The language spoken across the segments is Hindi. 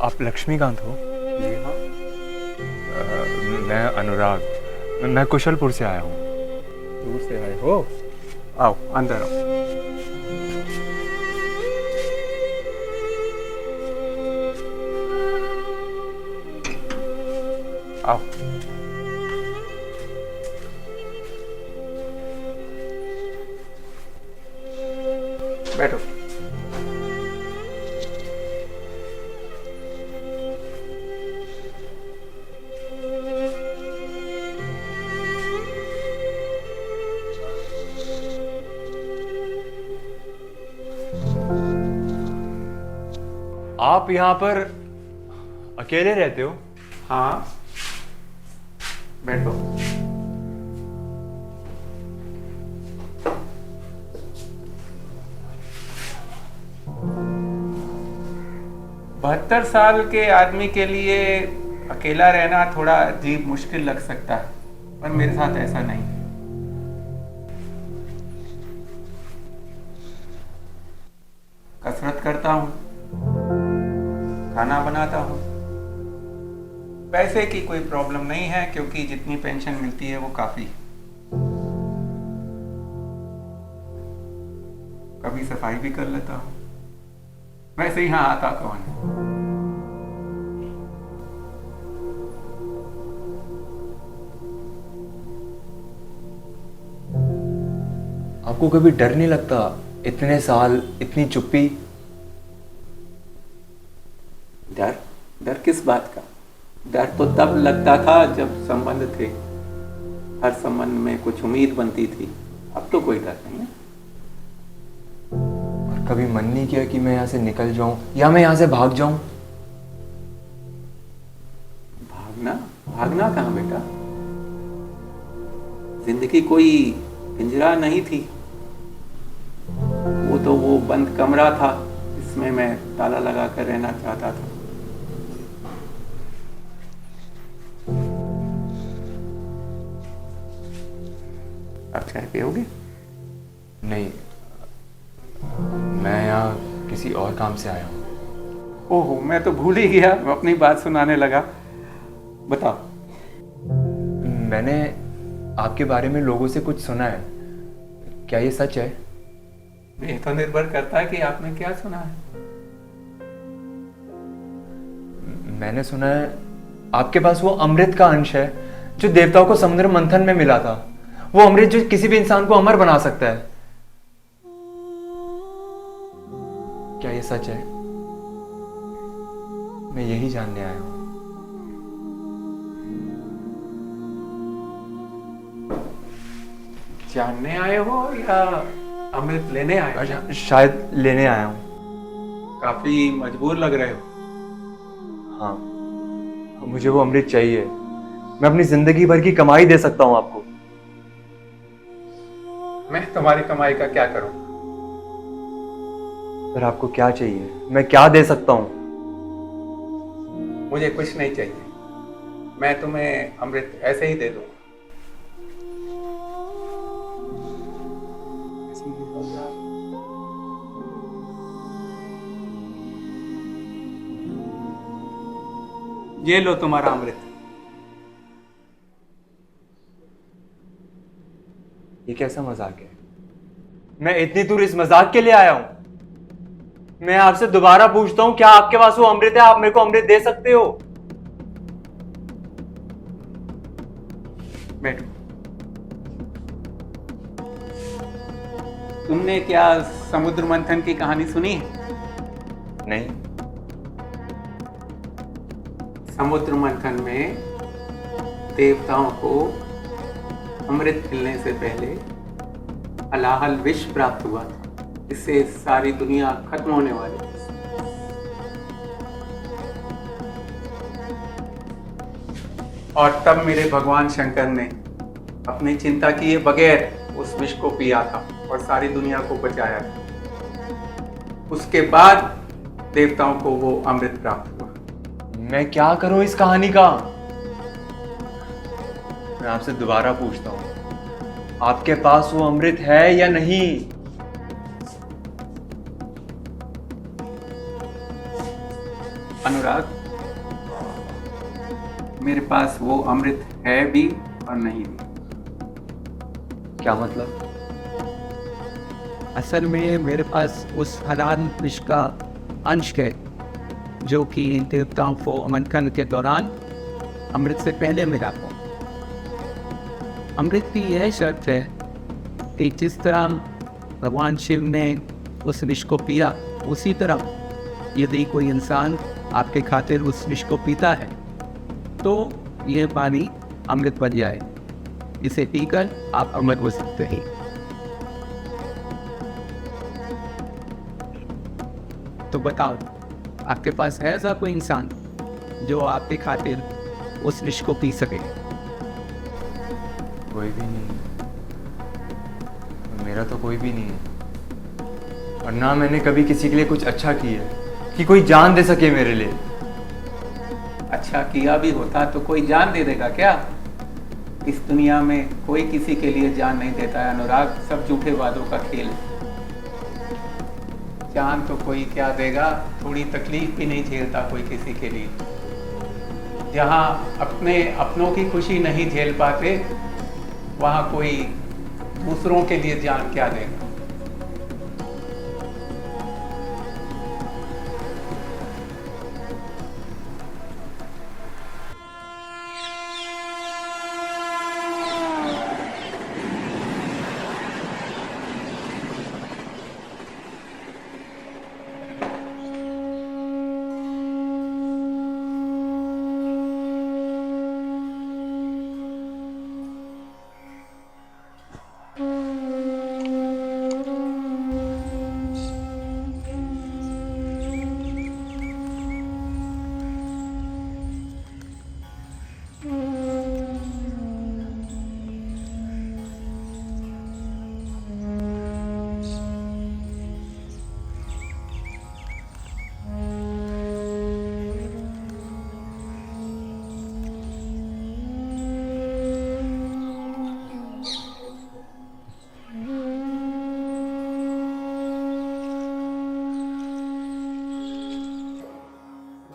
आप लक्ष्मीकांत हो? जी हाँ। मैं अनुराग, मैं कुशलपुर से आया हूँ। दूर से आए हो? आओ अंदर आओ। आओ। बैठो। आप यहाँ पर अकेले रहते हो? हाँ, बैठो। बहत्तर साल के आदमी के लिए अकेला रहना थोड़ा अजीब मुश्किल लग सकता है, पर मेरे साथ ऐसा नहीं। कसरत करता हूँ, खाना बनाता हूँ। पैसे की कोई प्रॉब्लम नहीं है क्योंकि जितनी पेंशन मिलती है वो काफी। कभी सफाई भी कर लेता हूँ। वैसे यहाँ आता कौन है? आपको कभी डर नहीं लगता? इतने साल इतनी चुप्पी। डर? डर किस बात का? डर तो तब लगता था जब संबंध थे, हर संबंध में कुछ उम्मीद बनती थी। अब तो कोई डर नहीं है। और कभी मन नहीं किया कि मैं यहाँ से निकल जाऊं या मैं यहाँ से भाग जाऊं? भागना? भागना कहाँ बेटा? जिंदगी कोई पिंजरा नहीं थी। वो तो वो बंद कमरा था, इसमें मैं ताला लगा कर रहना चाहता था। आप चाय पियोगे? नहीं, मैं यहाँ किसी और काम से आया हूँ। ओहो, मैं तो भूल ही गया, मैं अपनी बात सुनाने लगा। बताओ। मैंने आपके बारे में लोगों से कुछ सुना है, क्या ये सच है? ये तो निर्भर करता है कि आपने क्या सुना है। मैंने सुना है आपके पास वो अमृत का अंश है जो देवताओं को समुद्र मंथन में मिला था। वो अमृत जो किसी भी इंसान को अमर बना सकता है। क्या ये सच है? मैं यही जानने आया हूं। जानने आए हो या अमृत लेने आए हो? अच्छा, शायद लेने आया हूं। काफी मजबूर लग रहे हो। हाँ, मुझे वो अमृत चाहिए। मैं अपनी जिंदगी भर की कमाई दे सकता हूं आपको। मैं तुम्हारी कमाई का क्या करूं? पर आपको क्या चाहिए? मैं क्या दे सकता हूं? मुझे कुछ नहीं चाहिए। मैं तुम्हें अमृत ऐसे ही दे दूंगा। ये लो तुम्हारा अमृत। ये कैसा मजाक है? मैं इतनी दूर इस मजाक के लिए आया हूं। मैं आपसे दोबारा पूछता हूं, क्या आपके पास वो अमृत है? आप मेरे को अमृत दे सकते हो? बैठो। तुमने क्या समुद्र मंथन की कहानी सुनी है? नहीं। समुद्र मंथन में देवताओं को अमृत मिलने से पहले हलाहल विष प्राप्त हुआ था। इससे सारी दुनिया खत्म होने वाली थी। और तब मेरे भगवान शंकर ने अपनी चिंता किए बगैर उस विष को पिया था और सारी दुनिया को बचाया था। उसके बाद देवताओं को वो अमृत प्राप्त हुआ। मैं क्या करूं इस कहानी का? मैं आपसे दोबारा पूछता हूं, आपके पास वो अमृत है या नहीं? अनुराग, मेरे पास वो अमृत है भी और नहीं भी। क्या मतलब? असल में मेरे पास उस हलाल विष का अंश है जो कि देवताओं को मंथन के दौरान अमृत से पहले मिला हो। अमृत की यह शर्त है कि जिस तरह भगवान शिव ने उस विष को पिया, उसी तरह यदि कोई इंसान आपके खातिर उस विष को पीता है तो यह पानी अमृत बन जाए। इसे पीकर आप अमर हो सकते हैं। तो बताओ, आपके पास है ऐसा कोई इंसान जो आपके खातिर उस विष को पी सके? कोई भी नहीं। मेरा तो कोई भी नहीं है, और ना मैंने कभी किसी के लिए कुछ अच्छा किया है कि कोई जान दे सके मेरे लिए। अच्छा किया भी होता तो कोई जान दे देगा क्या? इस दुनिया में कोई किसी के लिए जान नहीं देता है अनुराग, सब झूठे वादों का खेल है। जान तो कोई क्या देगा, थोड़ी तकलीफ भी नहीं झेलता कोई किसी के लिए। जहाँ अपने अपनों की खुशी नहीं झेल पाते, वहाँ कोई दूसरों के लिए जान क्या देगा।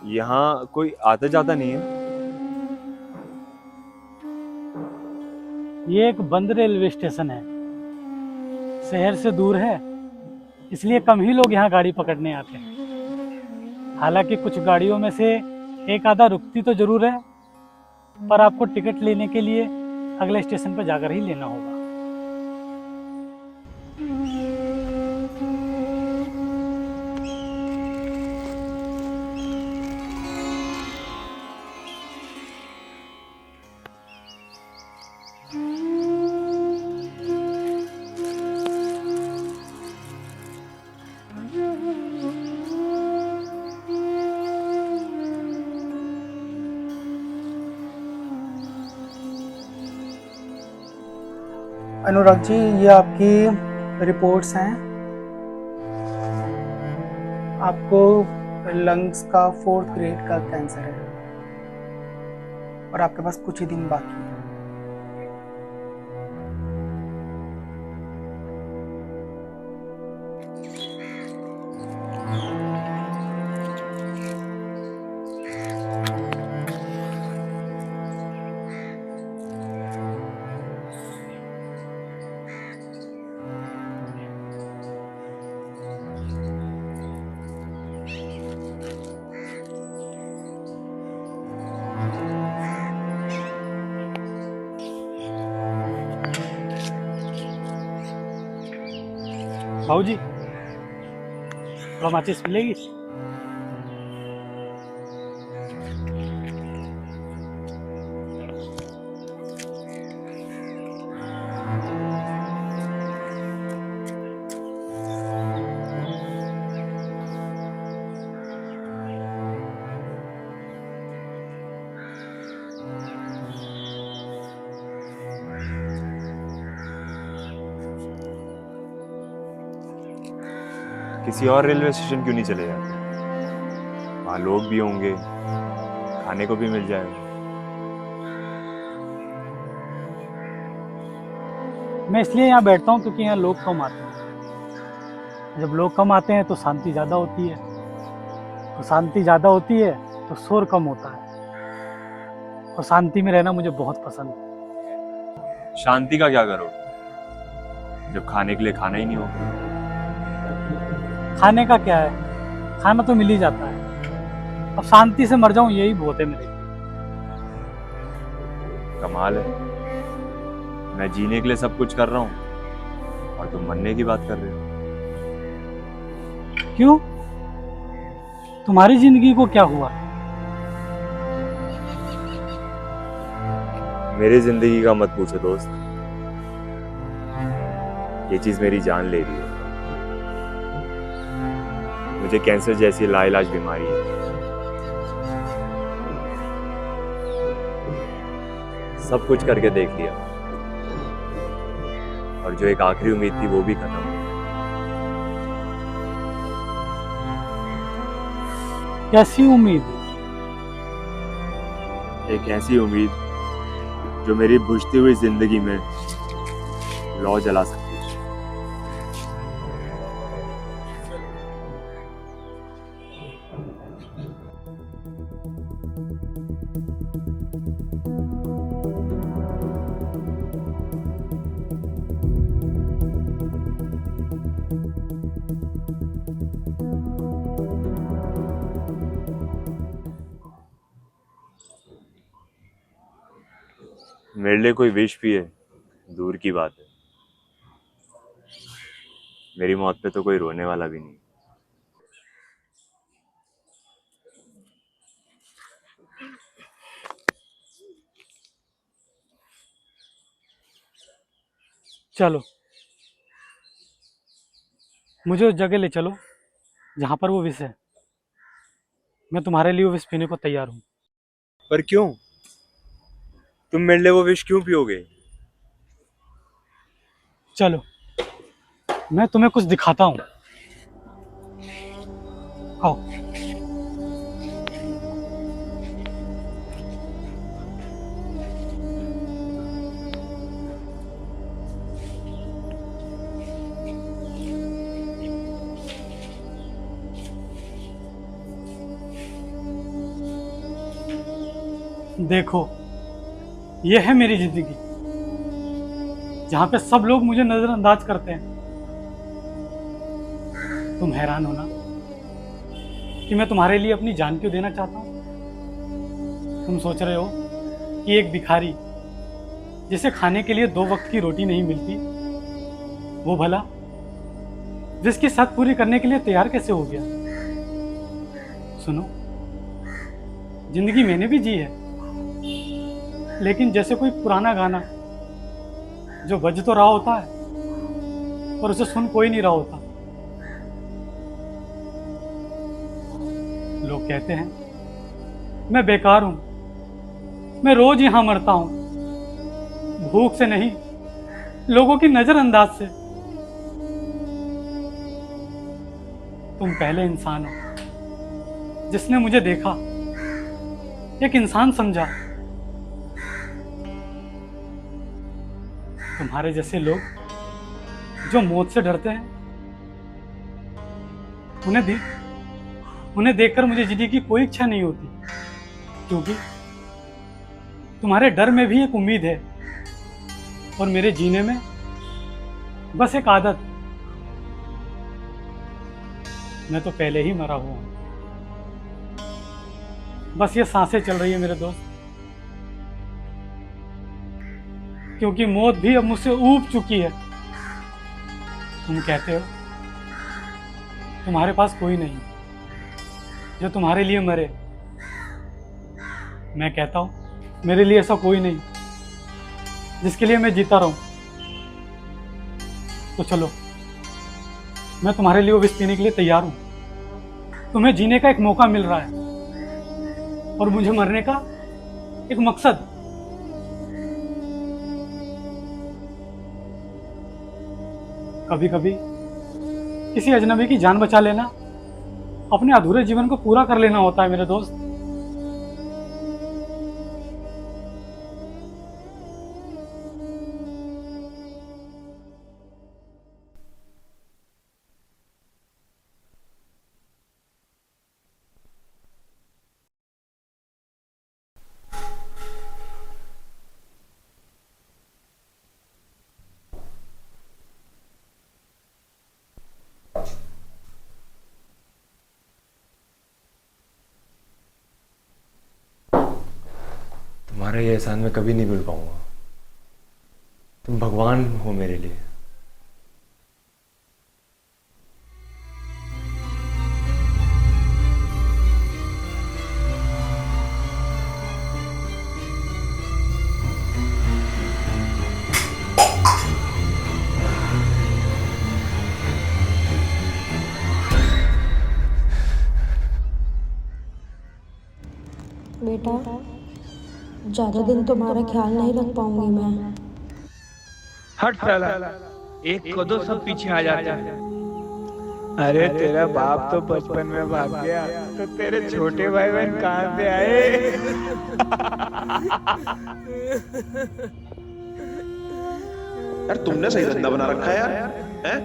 यहाँ कोई आता जाता नहीं है? ये एक बंद रेलवे स्टेशन है, शहर से दूर है, इसलिए कम ही लोग यहाँ गाड़ी पकड़ने आते हैं। हालांकि कुछ गाड़ियों में से एक आधा रुकती तो जरूर है, पर आपको टिकट लेने के लिए अगले स्टेशन पर जाकर ही लेना होगा। अनुराग जी, ये आपकी रिपोर्ट्स हैं। आपको लंग्स का 4th ग्रेड का कैंसर है और आपके पास कुछ ही दिन बाकी है। भाऊजी, थोड़ा माचिस मिलेगी? किसी और रेलवे स्टेशन क्यों नहीं चले जाते? वहाँ लोग भी होंगे, खाने को भी मिल जाएगा। मैं इसलिए यहाँ बैठता हूँ क्योंकि यहाँ लोग कम आते हैं। जब लोग कम आते हैं तो शांति ज़्यादा होती है। तो शांति ज़्यादा होती है तो शोर कम होता है, और शांति में रहना मुझे बहुत पसंद है। शांति का क्या करोगे जब खाने के लिए खाना ही नहीं होगा? खाने का क्या है, खाना तो मिल ही जाता है। अब शांति से मर जाऊं यही बहुत है मेरे लिए। कमाल है, मैं जीने के लिए सब कुछ कर रहा हूँ और तुम मरने की बात कर रहे हो। क्यों, तुम्हारी जिंदगी को क्या हुआ? मेरी जिंदगी का मत पूछो दोस्त, ये चीज मेरी जान ले रही है। मुझे कैंसर जैसी लाइलाज बीमारी है। सब कुछ करके देख लिया और जो एक आखिरी उम्मीद थी वो भी खत्म हो गई। कैसी उम्मीद? एक ऐसी उम्मीद जो मेरी बुझती हुई जिंदगी में लौ जला सकती है। मेरे लिए कोई विश भी है दूर की बात है, मेरी मौत पे तो कोई रोने वाला भी नहीं। चलो, मुझे उस जगह ले चलो जहां पर वो विष है। मैं तुम्हारे लिए वो विष पीने को तैयार हूँ। पर क्यों? तुम मेरे लिए वो विश क्यों पियोगे? चलो, मैं तुम्हें कुछ दिखाता हूँ। आओ। देखो, ये है मेरी जिंदगी, जहां पे सब लोग मुझे नजरअंदाज करते हैं। तुम हैरान हो ना कि मैं तुम्हारे लिए अपनी जान क्यों देना चाहता हूं? तुम सोच रहे हो कि एक भिखारी जिसे खाने के लिए 2 वक्त की रोटी नहीं मिलती, वो भला जिसकी शर्त पूरी करने के लिए तैयार कैसे हो गया? सुनो, जिंदगी मैंने भी जी है, लेकिन जैसे कोई पुराना गाना जो बज तो रहा होता है पर उसे सुन कोई नहीं रहा होता। लोग कहते हैं मैं बेकार हूं, मैं रोज यहां मरता हूं, भूख से नहीं, लोगों की नजरअंदाज से। तुम पहले इंसान हो जिसने मुझे देखा, एक इंसान समझा। तुम्हारे जैसे लोग जो मौत से डरते हैं, उन्हें देखकर मुझे जीने की कोई इच्छा नहीं होती, क्योंकि तुम्हारे डर में भी एक उम्मीद है और मेरे जीने में बस एक आदत। मैं तो पहले ही मरा हुआ हूं, बस ये सांसें चल रही है मेरे दोस्त, क्योंकि मौत भी अब मुझसे ऊब चुकी है। तुम कहते हो तुम्हारे पास कोई नहीं जो तुम्हारे लिए मरे। मैं कहता हूं मेरे लिए ऐसा कोई नहीं जिसके लिए मैं जीता रहूं। तो चलो, मैं तुम्हारे लिए वो विष पीने के लिए तैयार हूं। तुम्हें जीने का एक मौका मिल रहा है और मुझे मरने का एक मकसद। कभी कभी किसी अजनबी की जान बचा लेना अपने अधूरे जीवन को पूरा कर लेना होता है मेरे दोस्त। तुम्हारा ये एहसान मैं कभी नहीं भूल पाऊंगा। तुम भगवान हो मेरे लिए। बेटा, ज्यादा दिन तुम्हारा ख्याल नहीं रख पाऊंगी मैं। हट साला, एक को दो सब पीछे आ जाते हैं। अरे तेरा बाप तो बचपन में भाग गया, तो तेरे छोटे भाई बहन कहाँ से आए? यार तुमने सही धंधा बना रखा है यार, हैं?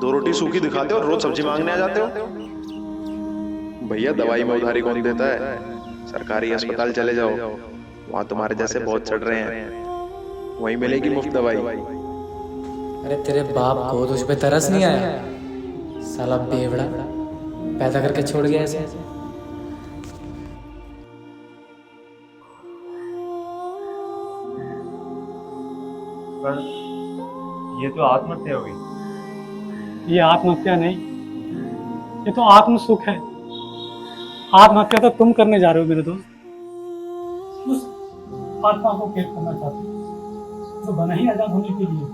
2 रोटी सूखी दिखाते हो और रोज सब्जी मांगने आ जाते हो। भैया दवाई में उधारी कौन देता है? सरकारी अस्पताल चले जाओ, वहाँ तुम्हारे जैसे बहुत चढ़ रहे हैं, वहीं मिलेगी मुफ्त दवाई। अरे तेरे बाप को तुझ पे तरस नहीं आया? साला बेवड़ा पैदा करके छोड़ गया ऐसे। पर ये तो आत्महत्या हो गई। ये आत्महत्या नहीं, ये तो आत्म सुख है। आत्महत्या तो तुम करने जा रहे हो मेरे दोस्त। उस आत्मा को कैद करना चाहते हो जो बना ही आजाद होने के लिए।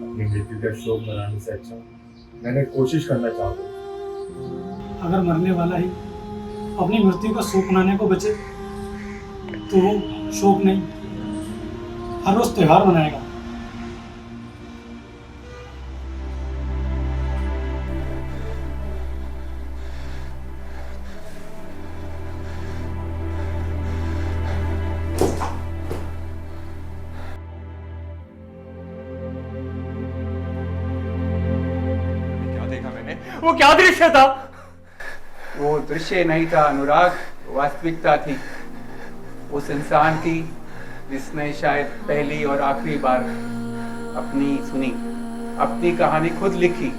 अपनी मृत्यु का शोक मनाने से अच्छा मैंने कोशिश करना चाहता। अगर मरने वाला ही अपनी मृत्यु का शोक मनाने को बचे तो वो शोक नहीं, हर रोज त्योहार मनाएगा। वो क्या दृश्य था? वो दृश्य नहीं था अनुराग, वास्तविकता थी उस इंसान की जिसने शायद पहली और आखिरी बार अपनी सुनी, अपनी कहानी खुद लिखी।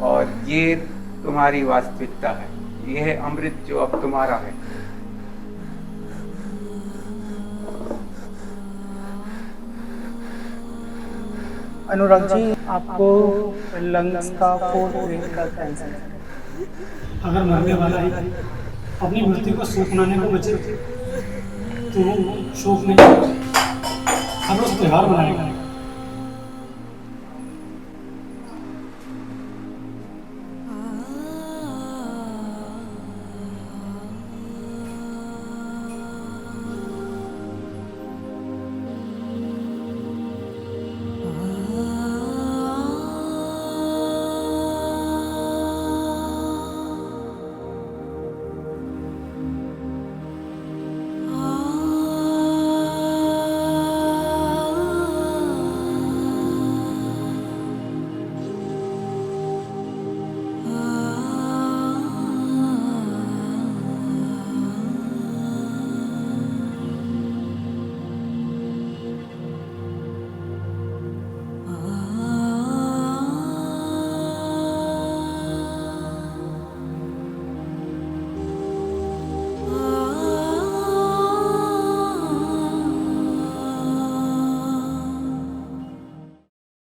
और ये तुम्हारी वास्तविकता है, ये है अमृत जो अब तुम्हारा है। अनुराग जी, आपको लंग्स का 4th ग्रेड का कैंसर है। अगर मरने वाला ही अपनी मृत्यु का शोक मनाने को बचे तो वो शोक नहीं, हर रोज त्योहार मनाएगा।